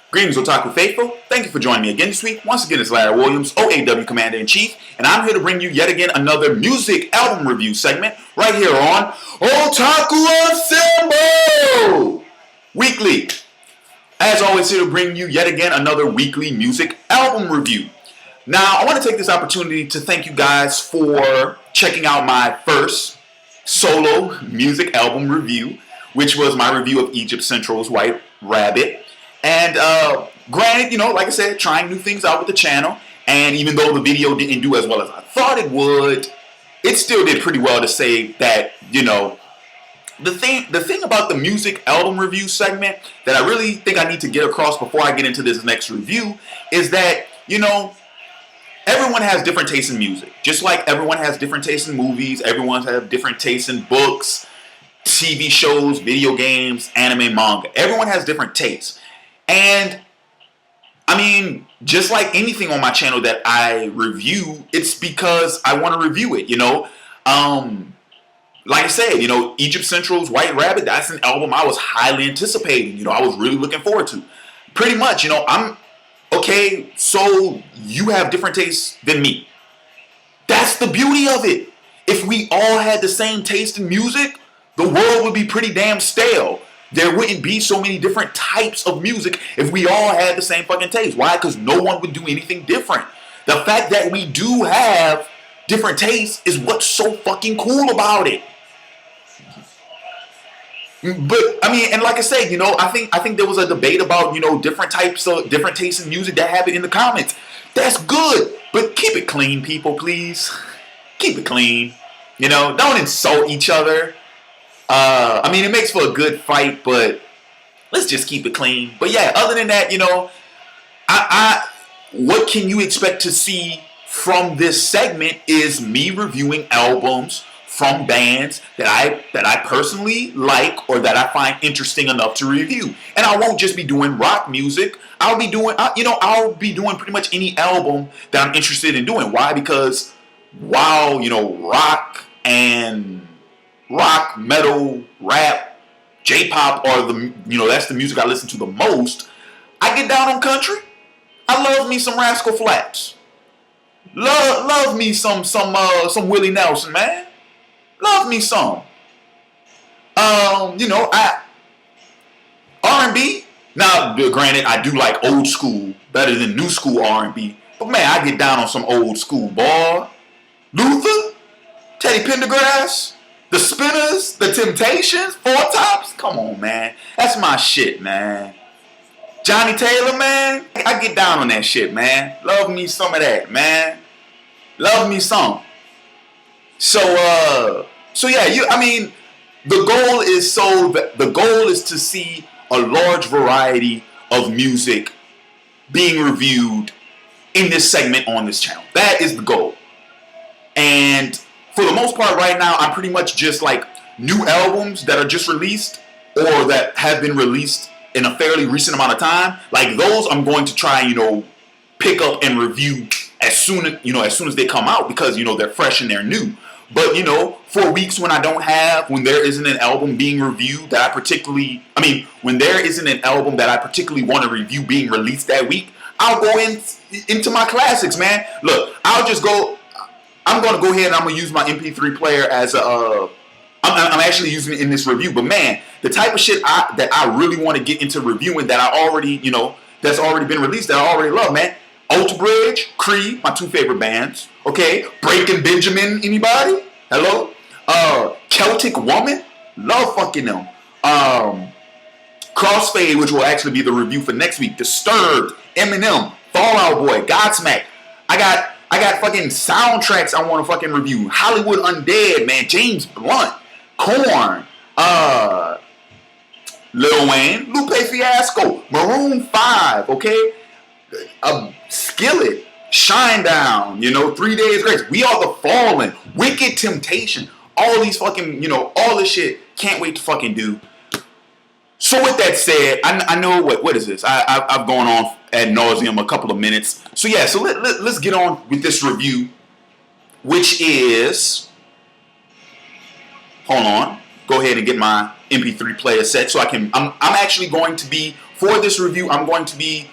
Greetings, Otaku Faithful. Thank you for joining me again this week. Once again, it's Larry Williams, OAW Commander-in-Chief, and I'm here to bring you yet again another music album review segment right here on Otaku Assemble Weekly. As always, here to bring you yet again another weekly music album review. Now, I want to take this opportunity to thank you guys for checking out my first solo music album review, which was my review of Egypt Central's White Rabbit. And granted, like I said, trying new things out with the channel. And even though the video didn't do as well as I thought it would, it still did pretty well to say that, the thing about the music album review segment that I really think I need to get across before I get into this next review is that, everyone has different tastes in music. Just like everyone has different tastes in movies, everyone has different tastes in books, TV shows, video games, anime, manga. Everyone has different tastes. And, just like anything on my channel that I review, it's because I want to review it, Like I said, Egypt Central's White Rabbit, that's an album I was highly anticipating. I was really looking forward to. Pretty much, okay, so you have different tastes than me. That's the beauty of it. If we all had the same taste in music, the world would be pretty damn stale. There wouldn't be so many different types of music if we all had the same fucking taste. Why? Because no one would do anything different. The fact that we do have different tastes is what's so fucking cool about it. But and like I said, I think there was a debate about different tastes in music that happened in the comments. That's good, but keep it clean, people, please. Keep it clean. Don't insult each other. It makes for a good fight, but let's just keep it clean. But yeah, other than that, what can you expect to see from this segment is me reviewing albums from bands that I personally like or that I find interesting enough to review. And I won't just be doing rock music. I'll be doing pretty much any album that I'm interested in doing. Why? Because while, rock, metal, rap, J-pop are that's the music I listen to the most, I get down on country. I love me some Rascal Flatts. Love me some Willie Nelson, man. Love me some. R&B. Now, granted, I do like old school better than new school R&B. But man, I get down on some old school, boy. Luther, Teddy Pendergrass, the Spinners, the Temptations, Four Tops. Come on, man. That's my shit, man. Johnny Taylor, man. I get down on that shit, man. Love me some of that, man. Love me some. So yeah, the goal is to see a large variety of music being reviewed in this segment on this channel. That is the goal. And for the most part right now, I'm pretty much just like new albums that are just released or that have been released in a fairly recent amount of time. Like those I'm going to try, pick up and review as soon as they come out because, they're fresh and they're new. But, for weeks when there isn't an album being reviewed that when there isn't an album that I particularly want to review being released that week, I'll go into my classics, man. Look, I'm going to go ahead and I'm going to use my MP3 player as I'm actually using it in this review. But man, the type of shit that I really want to get into reviewing that I already, that's already been released that I already love, man. Alter Bridge, Creed, my two favorite bands. Okay, Breaking Benjamin, anybody? Hello? Celtic Woman, love fucking them. Crossfade, which will actually be the review for next week. Disturbed, Eminem, Fall Out Boy, Godsmack. I got fucking soundtracks I want to fucking review. Hollywood Undead, man. James Blunt, Korn, Lil Wayne, Lupe Fiasco, Maroon 5, okay? Skillet, Shinedown, 3 Days Grace, We Are the Fallen, Wicked Temptation, all these fucking, all this shit, can't wait to fucking do. So with that said, I know what is this? I've gone on ad nauseum a couple of minutes. So yeah, so let's get on with this review, which is, hold on, go ahead and get my MP3 player set so I'm actually going to be for this review, I'm going to be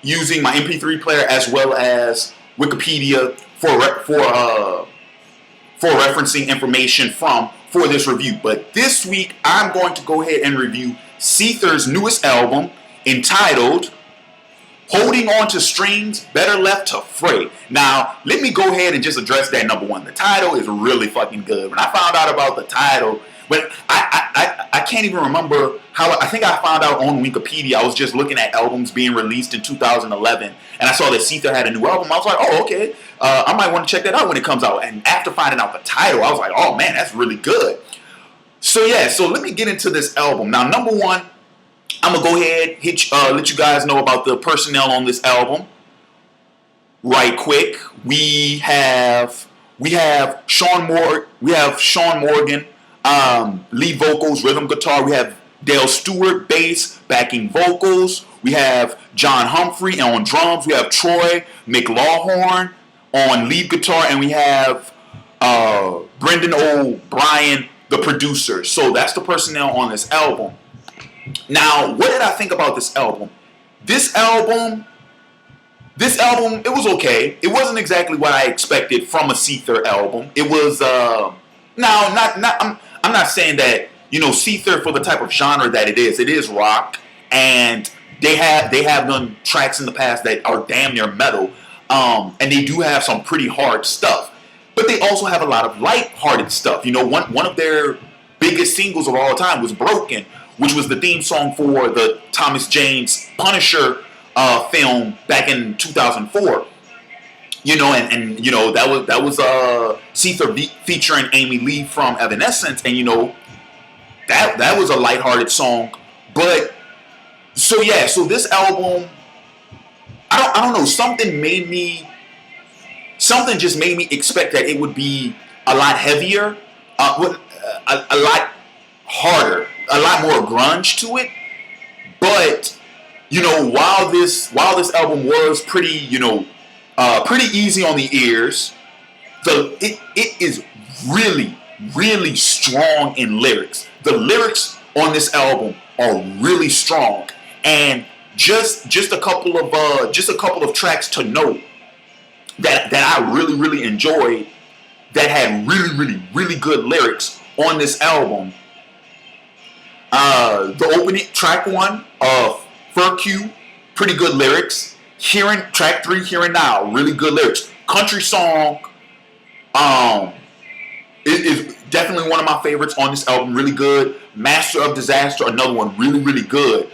using my MP3 player as well as Wikipedia for referencing information for this review. But this week, I'm going to go ahead and review Seether's newest album entitled Holding On to Strings, Better Left to Fray. Now, let me go ahead and just address that number one. The title is really fucking good. When I found out about the title, but I can't even remember how. I think I found out on Wikipedia. I was just looking at albums being released in 2011, and I saw that Seether had a new album. I was like, oh, okay. I might want to check that out when it comes out. And after finding out the title, I was like, oh, man, that's really good. So, yeah, so let me get into this album. Now, number one, I'm going to go ahead let you guys know about the personnel on this album right quick. We have Sean Morgan, lead vocals, rhythm guitar. We have Dale Stewart, bass, backing vocals. We have John Humphrey on drums. We have Troy McLawhorn on lead guitar. And we have Brendan O'Brien, the producer. So that's the personnel on this album. Now, what did I think about this album? This album, it was okay. It wasn't exactly what I expected from a Seether album. It was, I'm not saying that, Seether, for the type of genre that it is rock, and they have done tracks in the past that are damn near metal, and they do have some pretty hard stuff, but they also have a lot of light-hearted stuff. One of their biggest singles of all time was Broken, which was the theme song for the Thomas Jane's Punisher film back in 2004. That was Seether featuring Amy Lee from Evanescence, and that was a lighthearted song. But so this album, I don't know, something just made me expect that it would be a lot heavier, a lot harder, a lot more grunge to it. But while this album was pretty easy on the ears, it is really, really strong in lyrics. The lyrics on this album are really strong, and just a couple of tracks to note that I really, really enjoyed that had really, really, really good lyrics on this album. The opening track one of Fur Q, pretty good lyrics. Track 3, Here and Now, really good lyrics. Country Song, is definitely one of my favorites on this album, really good. Master of Disaster, another one, really, really good.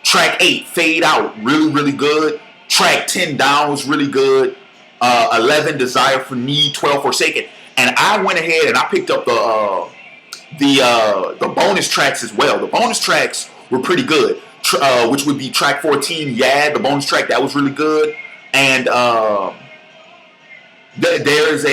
Track 8, Fade Out, really, really good. Track 10, Down, was really good. 11, Desire for Need. 12, Forsaken. And I went ahead and I picked up the bonus tracks as well. The bonus tracks were pretty good, which would be track 14, the bonus track, that was really good. And there's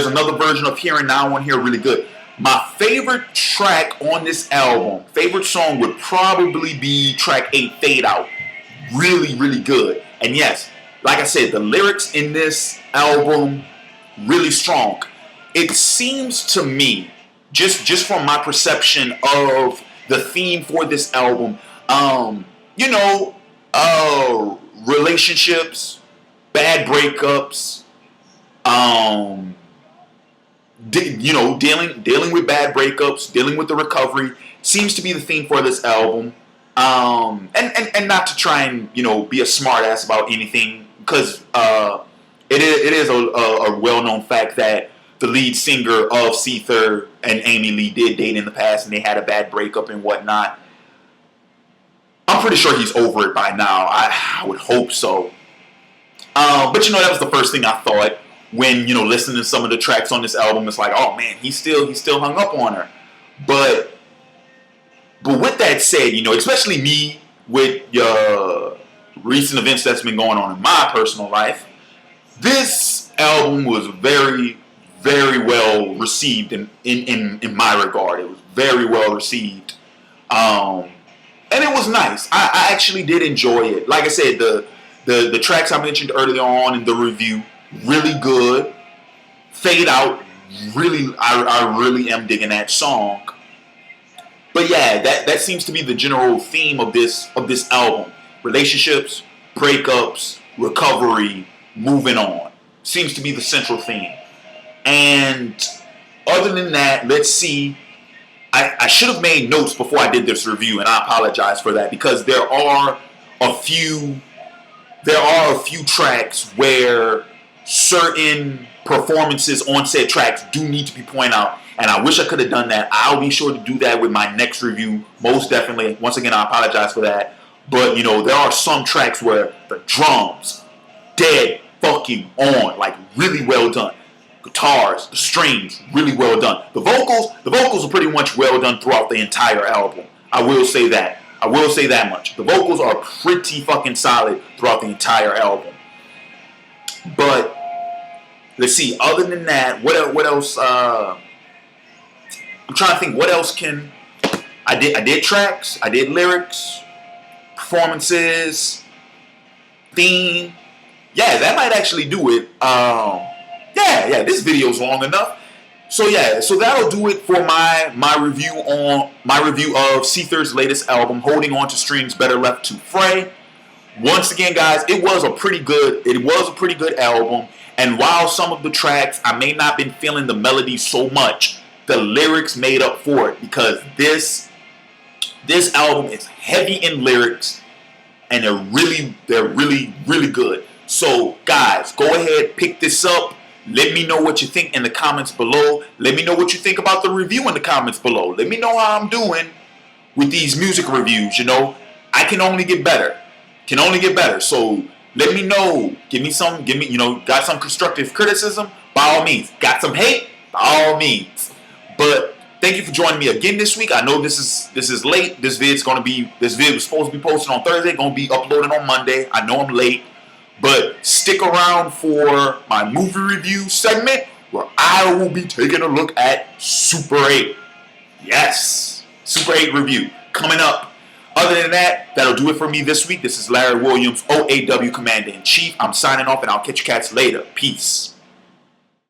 another version of Here and Now on here, really good. My favorite track on this album, favorite song, would probably be track 8, Fade Out. Really, really good. And yes, like I said, the lyrics in this album, really strong. It seems to me, just from my perception of the theme for this album, relationships, bad breakups, dealing with bad breakups, dealing with the recovery, seems to be the theme for this album. And not to try and be a smart ass about anything, because it is a well-known fact that the lead singer of Seether and Amy Lee did date in the past, and they had a bad breakup and whatnot. I'm pretty sure he's over it by now. I would hope so. But that was the first thing I thought when listening to some of the tracks on this album. It's like, oh man, he's still hung up on her. But with that said, especially me with recent events that's been going on in my personal life, this album was very, very well received in my regard. It was very well received. And it was nice. I actually did enjoy it. Like I said, the tracks I mentioned earlier on in the review, really good. Fade Out, I really am digging that song. But yeah, that seems to be the general theme of this album. Relationships, breakups, recovery, moving on. Seems to be the central theme. And other than that, let's see. I should have made notes before I did this review, and I apologize for that, because there are a few tracks where certain performances on said tracks do need to be pointed out, and I wish I could have done that. I'll be sure to do that with my next review, most definitely. Once again, I apologize for that. But, there are some tracks where the drums, dead fucking on, like really well done. Guitars, the strings, really well done. The vocals are pretty much well done throughout the entire album. I will say that. I will say that much. The vocals are pretty fucking solid throughout the entire album. But let's see. Other than that, what else? I'm trying to think. What else can I did? I did tracks. I did lyrics, performances, theme. Yeah, that might actually do it. Yeah, this video's long enough. So that'll do it for my review of Seether's latest album, Holding On to Strings Better Left to Fray. Once again, guys, it was a pretty good album. And while some of the tracks I may not been feeling the melody so much, the lyrics made up for it, because this album is heavy in lyrics, and they're really good. So guys, go ahead, pick this up. Let me know what you think in the comments below. Let me know what you think about the review in the comments below. Let me know how I'm doing with these music reviews. I can only get better. So let me know. Got some constructive criticism? By all means. Got some hate? By all means. But thank you for joining me again this week. I know this is late. This video was supposed to be posted on Thursday. Gonna be uploaded on Monday. I know I'm late. But stick around for my movie review segment, where I will be taking a look at Super 8. Yes, Super 8 review coming up. Other than that, that'll do it for me this week. This is Larry Williams, OAW Commander-in-Chief. I'm signing off, and I'll catch you cats later. Peace.